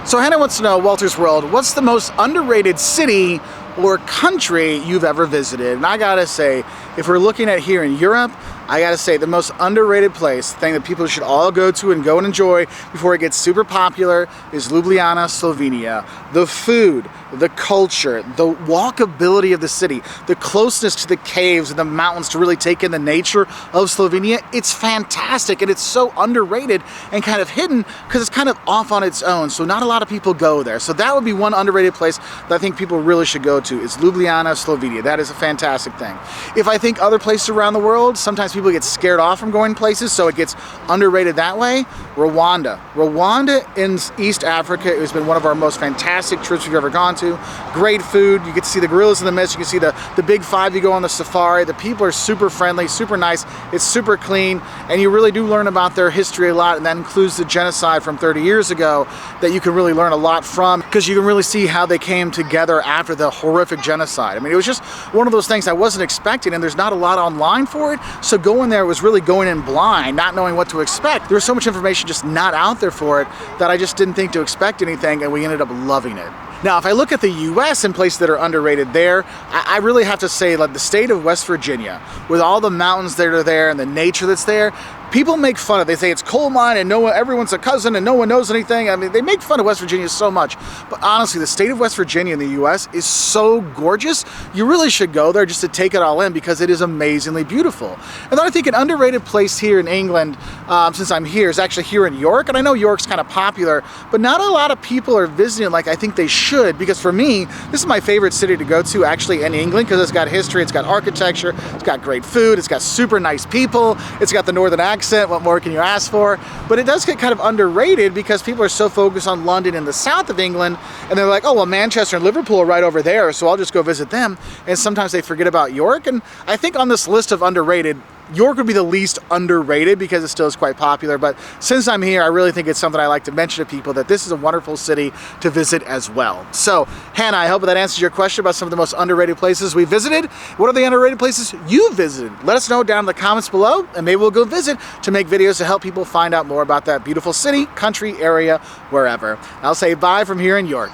So Hannah wants to know, Wolters World, what's the most underrated city or country you've ever visited? And I gotta say, if we're looking at here in Europe, I gotta say the most underrated place, the thing that people should all go to and go and enjoy before it gets super popular, is Ljubljana, Slovenia. The food, the culture, the walkability of the city, the closeness to the caves and the mountains to really take in the nature of Slovenia, it's fantastic, and it's so underrated and kind of hidden because it's kind of off on its own, so not a lot of people go there. So that would be one underrated place that I think people really should go to, is Ljubljana, Slovenia. That is a fantastic thing. If I think other places around the world, sometimes people get scared off from going places, so it gets underrated that way. Rwanda. Rwanda in East Africa has been one of our most fantastic trips we've ever gone to. Great food. You get to see the gorillas in the mist. You can see the big five. You go on the safari. The people are super friendly, super nice. It's super clean, and you really do learn about their history a lot, and that includes the genocide from 30 years ago that you can really learn a lot from, because you can really see how they came together after the horrific genocide. I mean, it was just one of those things I wasn't expecting, and there's not a lot online for it, so going there was really going in blind, not knowing what to expect. There was so much information just not out there for it that I just didn't think to expect anything, and we ended up loving it. Now, if I look at the US and places that are underrated there, I really have to say, like, the state of West Virginia, with all the mountains that are there and the nature that's there, people make fun of it. They say it's coal mine and everyone's a cousin and no one knows anything. I mean, they make fun of West Virginia so much. But honestly, the state of West Virginia in the US is so gorgeous. You really should go there just to take it all in, because it is amazingly beautiful. And then I think an underrated place here in England, since I'm here, is actually here in York. And I know York's kind of popular, but not a lot of people are visiting like I think they should, because for me, this is my favorite city to go to actually in England, because it's got history, it's got architecture, it's got great food, it's got super nice people, it's got the northern accent. What more can you ask for? But it does get kind of underrated because people are so focused on London and the south of England, and they're like, oh, well, Manchester and Liverpool are right over there, so I'll just go visit them. And sometimes they forget about York. And I think on this list of underrated, York would be the least underrated because it still is quite popular. But since I'm here, I really think it's something I like to mention to people, that this is a wonderful city to visit as well. So, Hannah, I hope that answers your question about some of the most underrated places we visited. What are the underrated places you visited? Let us know down in the comments below, and maybe we'll go visit to make videos to help people find out more about that beautiful city, country, area, wherever. I'll say bye from here in York.